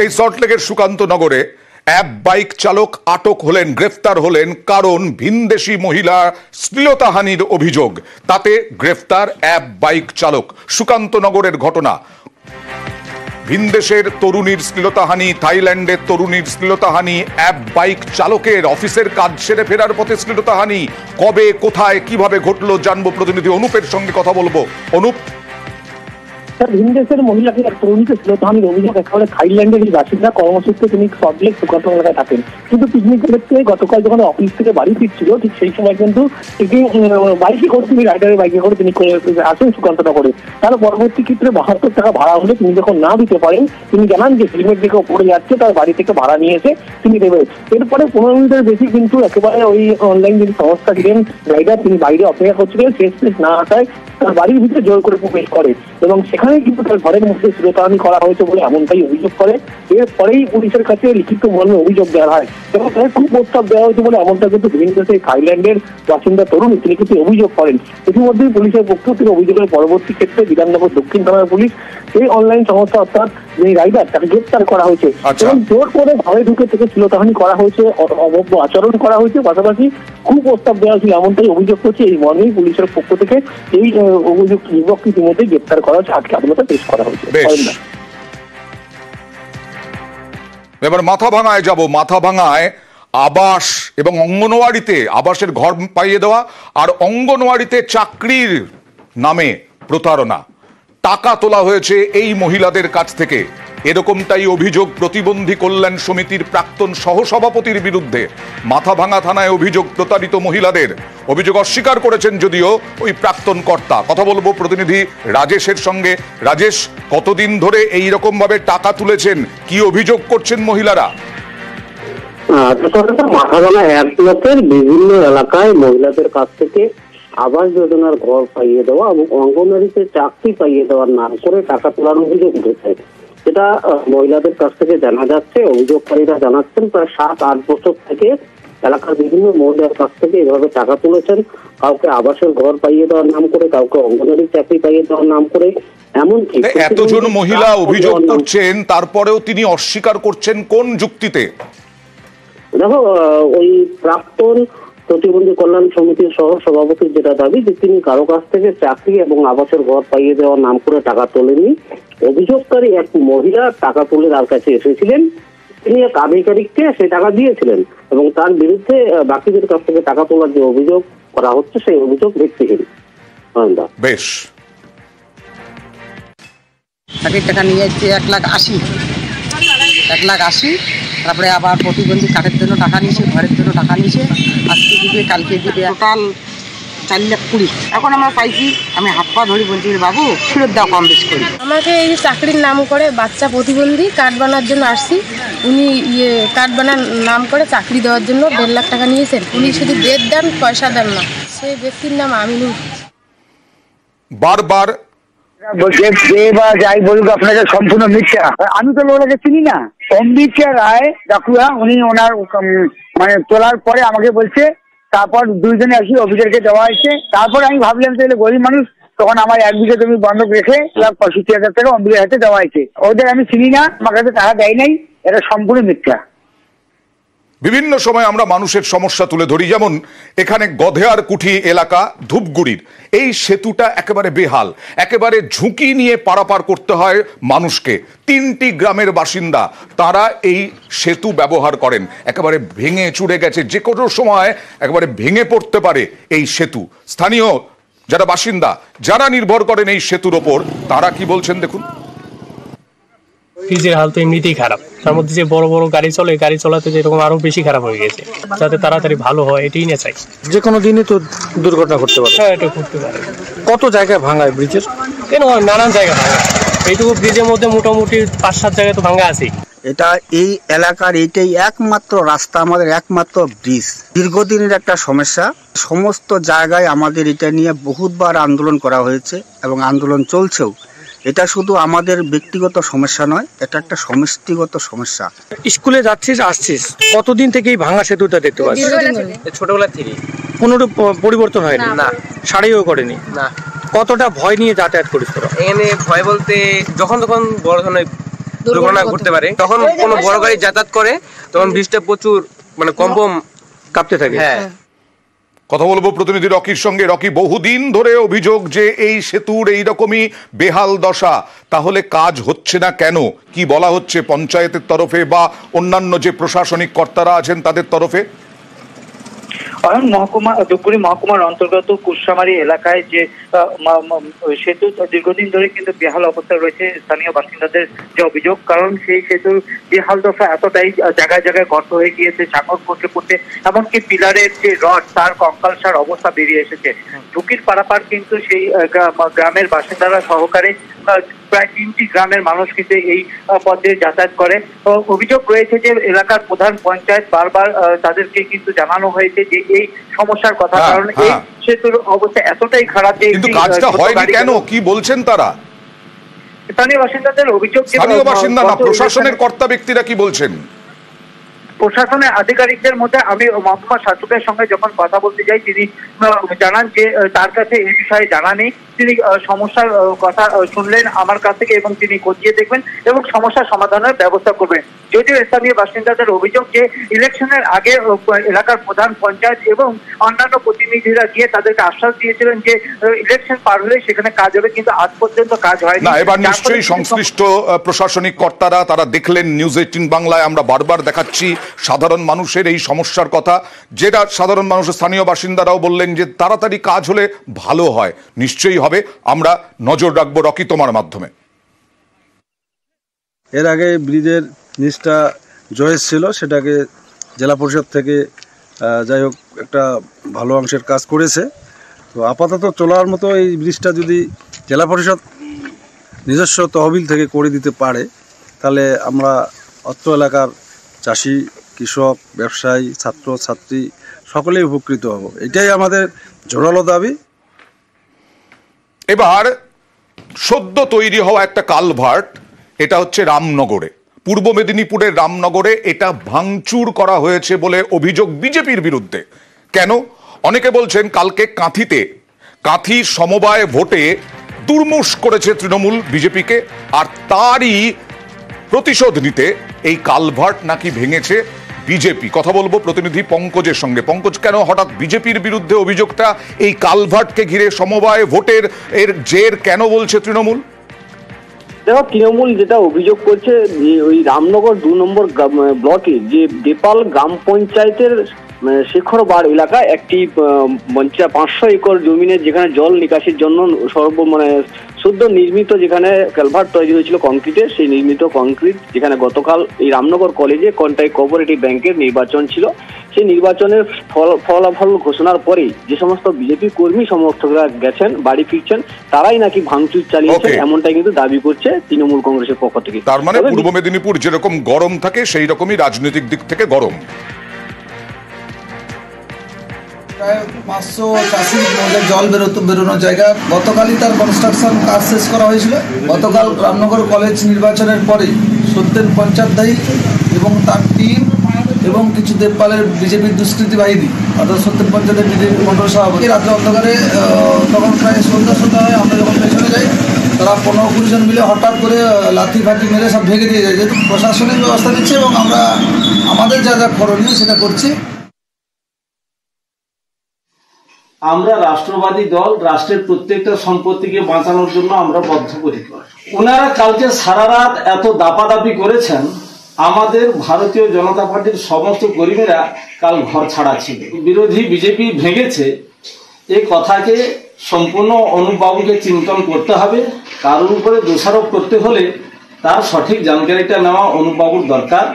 এই সল্টলেকের সুকান্তনগরে app bike চালক আটক হলেন, গ্রেফতার হলেন, কারণ ভিনদেশি মহিলা শ্লীলতাহানির অভিযোগ। তাতে গ্রেফতার অ্যাপ বাইক চালক। সুকান্তনগরের ঘটনা। ভিনদেশের তরুণীর শ্লীলতাহানি, থাইল্যান্ডের তরুণীর শ্লীলতাহানি, অ্যাপ বাইক চালকের অফিসের কাজ সেরে ফেরার পথে শ্লীলতাহানি। কবে, কোথায়, কিভাবে ঘটলো জানবো। প্রতিনিধি অনুপের সঙ্গে কথা বলবো। অনুপ, ভিনদেশের মহিলাকে এক তরুণীকে শ্লীলতাহানির অভিযোগ। একেবারে থাইল্যান্ডের বাসিন্দা, কর্মসূত্রে তিনি সল্টলেক সুকান্ত এলাকায় থাকেন। কিন্তু পিকনিক করতে গতকাল যখন অফিস থেকে বাড়ি ফিরছিল, ঠিক সেই সময় কিন্তু বাইকে করে তিনি রাইডারের বাইকে করে তিনি আসেন সুকান্তনগরে। তার পরবর্তী ক্ষেত্রে 72 টাকা ভাড়া হলে তিনি যখন না দিতে পারেন, তিনি জানান যে হেলমেট দিকে পড়ে যাচ্ছে, তার বাড়ি থেকে ভাড়া নিয়ে এসে তিনি দেবেন। এরপরে 15 মিনিটের বেশি কিন্তু একেবারে ওই অনলাইন যিনি সংস্থা ছিলেন রাইডার, তিনি বাইরে অপেক্ষা করছিলেন। শেষ না আসায় তার বাড়ির ভিতরে জোর করে প্রবেশ করে এবং সেখানে কিন্তু তার ঘরের মধ্যে শ্লীলতাহানি করা হয়েছে বলে এমনটাই অভিযোগ করে। এরপরেই পুলিশের কাছে লিখিত মর্মে অভিযোগ দেওয়া হয় এবং তাকে খুব প্রস্তাব দেওয়া হয়েছে বলে এমনটা কিন্তু ভিনদেশে থাইল্যান্ডের বাসিন্দা তরুণী তিনি কিন্তু অভিযোগ করেন। ইতিমধ্যেই পুলিশের পক্ষ থেকে অভিযোগের পরবর্তী ক্ষেত্রে বিধাননগর দক্ষিণ থানার পুলিশ এই অনলাইন সংস্থা অর্থাৎ যে রাইডার তাকে গ্রেপ্তার করা হয়েছে এবং জোর করে ঘরে ঢুকে থেকে শ্লীলতাহানি করা হয়েছে, অভব্য আচরণ করা হয়েছে, পাশাপাশি খুব প্রস্তাব দেওয়া হয়েছিল এমনটাই অভিযোগ করছে। এই মর্মেই পুলিশের পক্ষ থেকে এই অভিযুক্ত যুবককে ইতিমধ্যে গ্রেপ্তার করা হয়েছে, আজকে আদালতে পেশ করা হয়েছে। এবার মাথাভাঙায় যাব। মাথাভাঙায় আবাস এবং অঙ্গনওয়াড়িতে আবাসের ঘর পাইয়ে দেওয়া আর অঙ্গনওয়াড়িতে চাকরির নামে প্রতারণা। টাকা তোলা হয়েছে এই মহিলাদের কাছ থেকে, এরকমটাই অভিযোগ প্রতিবন্ধী কল্যাণ সমিতির প্রাক্তন সহসভাপতির বিরুদ্ধে। মাথাভাঙা থানায় অভিযোগ প্রতারিত মহিলাদের। অভিযোগ অস্বীকার করেছেন যদিও ওই প্রাক্তন কর্তা। কথা বলবো প্রতিনিধি রাজেশের সঙ্গে। রাজেশ, কতদিন ধরে এই রকম ভাবে টাকা তুলেছেন, কি অভিযোগ করছেন মহিলারা? মাথাভাঙা এক ব্লকের বিভিন্ন এলাকায় মহিলাদের কাছ থেকে আবাস যোজনার ঘর পাইয়ে দেওয়া এবং অঙ্গনওয়াড়িতে চাকরি পাইয়ে দেওয়ার নাম করে টাকা তোলার অভিযোগ উঠেছে। এটা মহিলাদের কাছ থেকে জানা যাচ্ছে। অভিযোগকারীরা জানাচ্ছেন প্রায় 7-8 বছর থেকে এলাকার বিভিন্ন মহিলার কাছ থেকে এভাবে টাকা তুলেছেন। কাউকে আবাসের ঘর পাইয়ে দেওয়ার নাম করে, কাউকে অঙ্গনওয়াড়ি চাকরি পাইয়ে দেওয়ার নাম করে। এমনকি এতজন মহিলা অভিযোগ করছেন, তারপরেও তিনি অস্বীকার করছেন কোন যুক্তিতে? দেখো, ওই প্রাক্তন প্রতিবন্ধী কল্যাণ সমিতির সহ সভাপতির যেটা দাবি যে তিনি কারো কাছ থেকে চাকরি এবং আবাসের ঘর পাইয়ে দেওয়ার নাম করে টাকা তোলেননি। অভিযোগকারী এক মহিলা টাকা তুলে তার কাছে এসেছিলেন, তিনি এক আধিকারিককে সেই টাকা দিয়েছিলেন এবং তার বিরুদ্ধে বাকিদের কাছ থেকে টাকা তোলার যে অভিযোগ করা হচ্ছে সেই অভিযোগ ভিত্তিহীন। বেশ, চাকরির টাকা নিয়ে যাচ্ছে 1,80,000, তারপরে আবার প্রতিবন্ধী কার্ডের জন্য টাকা নিয়েছে, ঘরের জন্য টাকা নিয়েছে, আজকে দিবে কালকে দিবে, টোটাল 4,20,000। এখন আমরা পাইছি, আমি হাত পা ধরি বলছি বাবু ফেরত দাও, কম বেশি করি। আমাকে এই চাকরির নাম করে বাচ্চা প্রতিবন্ধী কার্ড বানার জন্য আসছি, উনি কার্ড বানার নাম করে চাকরি দেওয়ার জন্য 1.5 লাখ টাকা নিয়েছেন। উনি শুধু ডেট দেন, পয়সা দেন না। সেই ব্যক্তির নাম আমিনুল। বারবার বলছে যে বা যাই বলুক আপনাকে সম্পূর্ণ মিথ্যা। আমি তো লোকটাকে চিনি না। অম্বিকা রায় ডাকুয়া, উনি ওনার মানে তোলার পরে আমাকে বলছে, তারপর 2 জনে আসি অফিসারকে দেওয়া হয়েছে। তারপর আমি ভাবলাম তাহলে গরিব মানুষ, তখন আমার 1 বিঘা জমি বন্ধক রেখে 1,65,000 টাকা অম্বিকার হাতে দেওয়া হয়েছে। ওদের আমি চিনি না, আমার কাছে টাকা দেয় নাই, এটা সম্পূর্ণ মিথ্যা। বিভিন্ন সময় আমরা মানুষের সমস্যা তুলে ধরি, যেমন এখানে গধেয়ার কুঠি এলাকা ধূপগুড়ির এই সেতুটা একেবারে বেহাল, একেবারে ঝুঁকি নিয়ে পারাপার করতে হয় মানুষকে। 3টি গ্রামের বাসিন্দা, তারা এই সেতু ব্যবহার করেন। একেবারে ভেঙে চুরে গেছে, যে কোনো সময় একেবারে ভেঙে পড়তে পারে এই সেতু। স্থানীয় যারা বাসিন্দা, যারা নির্ভর করেন এই সেতুর ওপর, তারা কি বলছেন দেখুন। ব্রিজের হাল তো এমনিতেই খারাপ, তার মধ্যে যে বড় বড় গাড়ি চলে, গাড়ি চলাতে যেরকম আরো বেশি খারাপ হয়ে গেছে। যাতে তাড়াতাড়ি ভালো হয় এটাই না চাই। যে কোনো দিনই তো দুর্ঘটনা ঘটতে পারে। হ্যাঁ, এটা ঘটতে পারে। কত জায়গায় ভাঙায় ব্রিজের? কেন নানান জায়গা ভাঙা, এইটুকু ব্রিজের মধ্যে মোটামুটি 5-7 জায়গায় তো ভাঙা আছে। এটা এই এলাকার এটাই একমাত্র রাস্তা, আমাদের একমাত্র ব্রিজ। দীর্ঘদিনের একটা সমস্যা। সমস্ত জায়গায় আমাদের এটা নিয়ে বহুতবার আন্দোলন করা হয়েছে এবং আন্দোলন চলছেও। এটা শুধু আমাদের ব্যক্তিগত সমস্যা নয়, এটা একটা সমষ্টিগত সমস্যা। স্কুলে যাচ্ছিস আসছিস, কতদিন থেকে এই ভাঙা সেতুটা দেখতে পাচ্ছিস? ছোটবেলা থেকে। কোনো পরিবর্তন হয়নি? না, সারাইও করেনি? না। কতটা ভয় নিয়ে যাতায়াত করিস তোরা? এখানে ভয় বলতে যখন তখন বড় ধরনের দুর্ঘটনা ঘটতে পারে। তখন কোনো বড় গাড়ি যাতায়াত করে তখন ব্রিজটা প্রচুর মানে কম্পন কাঁপতে থাকে। হ্যাঁ, কথা বলবো প্রতিনিধি রকির সঙ্গে। রকি, বহুদিন ধরে অভিযোগ যে এই সেতুর এইরকমই বেহাল দশা, তাহলে কাজ হচ্ছে না কেন? কি বলা হচ্ছে পঞ্চায়েতের তরফে বা অন্যান্য যে প্রশাসনিক কর্তারা আছেন তাদের তরফে? মহকুমা ধূপগুড়ি মহকুমার অন্তর্গত কুশামারি এলাকায় যে সেতু দীর্ঘদিন ধরে কিন্তু বেহাল অবস্থা রয়েছে স্থানীয় বাসিন্দাদের যে অভিযোগ, কারণ সেই সেতুর বেহাল দশা এতটাই জায়গায় জায়গায় গর্ত হয়ে গিয়েছে, সাঁকর পড়তে পড়তে এমনকি পিলারের যে রড তার কঙ্কালসার অবস্থা বেরিয়ে এসেছে। ঝুঁকির পারাপার কিন্তু সেই গ্রামের বাসিন্দারা সহকারে প্রায় 3টি গ্রামের মানুষ কিন্তু এই পথে যাতায়াত করে। অভিযোগ রয়েছে যে এলাকার প্রধান পঞ্চায়েত বারবার তাদেরকে কিন্তু জানানো হয়েছে যে এই সমস্যার কথা, কারণ এই সেতুর অবস্থা এতটাই খারাপ যে কিন্তু কাজটা হয়নি কেন, কি বলছেন তারা? স্থানীয় বাসিন্দাদের অভিযোগ। স্থানীয় বাসিন্দা না, প্রশাসনের কর্তা ব্যক্তিরা কি বলছেন? প্রশাসনের আধিকারিকদের মধ্যে আমি মহকুমা শাসকের সঙ্গে যখন কথা বলতে যাই, তিনি জানান যে তার কাছে এই বিষয়ে জানা নেই। তিনি সমস্যার কথা শুনলেন আমার কাছ থেকে এবং তিনি খতিয়ে দেখবেন এবং সমস্যার সমাধানের ব্যবস্থা করবেন। যদিও স্থানীয় বাসিন্দাদের অভিযোগ যে ইলেকশনের আগে এলাকার প্রধান পঞ্চায়েত এবং অন্যান্য প্রতিনিধিরা গিয়ে তাদেরকে আশ্বাস দিয়েছিলেন যে ইলেকশন পার হলে সেখানে কাজ হবে, কিন্তু আজ পর্যন্ত কাজ হয়নি। না, এবার নিশ্চয়ই সংশ্লিষ্ট প্রশাসনিক কর্তারা তারা দেখলেন। নিউজ 18 বাংলায় আমরা বারবার দেখাচ্ছি সাধারণ মানুষের এই সমস্যার কথা, যেটা সাধারণ মানুষ স্থানীয় বাসিন্দারাও বললেন যে তাড়াতাড়ি কাজ হলে ভালো হয়। নিশ্চয়ই হবে, আমরা নজর রাখবো রকি তোমার মাধ্যমে। এর আগে ব্রিজের নিচটা জয়েস ছিল, সেটাকে জেলা পরিষদ থেকে যাই হোক একটা ভালো অংশের কাজ করেছে। তো আপাতত চলার মতো এই ব্রিজটা যদি জেলা পরিষদ নিজস্ব তহবিল থেকে করে দিতে পারে তাহলে আমরা অত্র এলাকার চাষি, কৃষক, ব্যবসায়ী, ছাত্র ছাত্রী সকলেই উপকৃত হব, এটাই আমাদের জোরালো দাবি। এবার সদ্য তৈরি হওয়া একটা কালভার্ট, এটা হচ্ছে রামনগরে, পূর্ব মেদিনীপুরের রামনগরে। এটা ভাঙচুর করা হয়েছে বলে অভিযোগ বিজেপির বিরুদ্ধে। কেন? অনেকে বলছেন কালকে কাঁথি সমবায় ভোটে দুর্মুষ করেছে তৃণমূল বিজেপিকে, আর তারই প্রতিশোধ নিতে এই কালভার্ট নাকি ভেঙেছে বিজেপি। কথা বলবো প্রতিনিধি পঙ্কজের সঙ্গে। পঙ্কজ, কেন হঠাৎ বিজেপির বিরুদ্ধে অভিযোগটা? এই কালভার্টকে ঘিরে সমবায় ভোটের এর জের কেন বলছে তৃণমূল? দেখো, তৃণমূল যেটা অভিযোগ করছে যে ওই রামনগর 2 নম্বর ব্লকে যে দেপাল গ্রাম পঞ্চায়েতের শেখরবাড় এলাকায় একটি 500 একর জমিনে যেখানে জল নিকাশির জন্য সদ্য নির্মিত যেখানে কালভার্ট তৈরি হয়েছিল কংক্রিটের, সেই নির্মিত কংক্রিট যেখানে গতকাল এই রামনগর কলেজে কোঅপারেটিভ ব্যাংকের নির্বাচন ছিল, সেই নির্বাচনের ফলাফল ঘোষণার পরেই যে সমস্ত বিজেপি কর্মী সমর্থকরা গেছেন বাড়ি ফিরছেন, তারাই নাকি ভাঙচুর চালিয়েছে, এমনটাই কিন্তু দাবি করছে তৃণমূল কংগ্রেসের পক্ষ থেকে। তার মানে পূর্ব মেদিনীপুর যেরকম গরম থাকে সেই রকমই রাজনৈতিক দিক থেকে গরম। প্রায় 500 চাষির জল বেরোনোর জায়গা, গতকালই তার কনস্ট্রাকশন কাজ শেষ করা হয়েছিল। গতকাল রামনগর কলেজ নির্বাচনের পরেই সত্যেন পঞ্চায়েত এবং তার টিম এবং কিছু দেবপালের বিজেপির দুষ্কৃতী বাহিনী, অর্থাৎ সত্যেন পঞ্চায়েতের বিজেপি মন্ডল সভাপতি, রাত্রে অন্ধকারে তখন প্রায় সন্ধ্যা হয়, আমরা যখন পেছনে যাই তারা 15-20 জন মিলে হঠাৎ করে লাথি ফাটি মেরে সব ভেঙে দিয়ে যায়। যেহেতু প্রশাসনিক ব্যবস্থা নিচ্ছে এবং আমরা আমাদের যা যা করণীয় সেটা করছি। আমরা রাষ্ট্রবাদী দল, রাষ্ট্রের প্রত্যেকটা সম্পত্তিকে বাঁচানোর জন্য আমরা বদ্ধপরিকর। ওনারা কালকে সারা রাত এত দাপাদাপি করেছেন, আমাদের ভারতীয় জনতা পার্টির সমস্ত কর্মীরা কাল ঘর ছাড়া ছিল। বিরোধী বিজেপি ভেঙেছে, এই কথাকে সম্পূর্ণ অনুপবাবুকে চিন্তন করতে হবে। কারোর উপরে দোষারোপ করতে হলে তার সঠিক জানকারিটা নেওয়া অনুপবাবুর দরকার।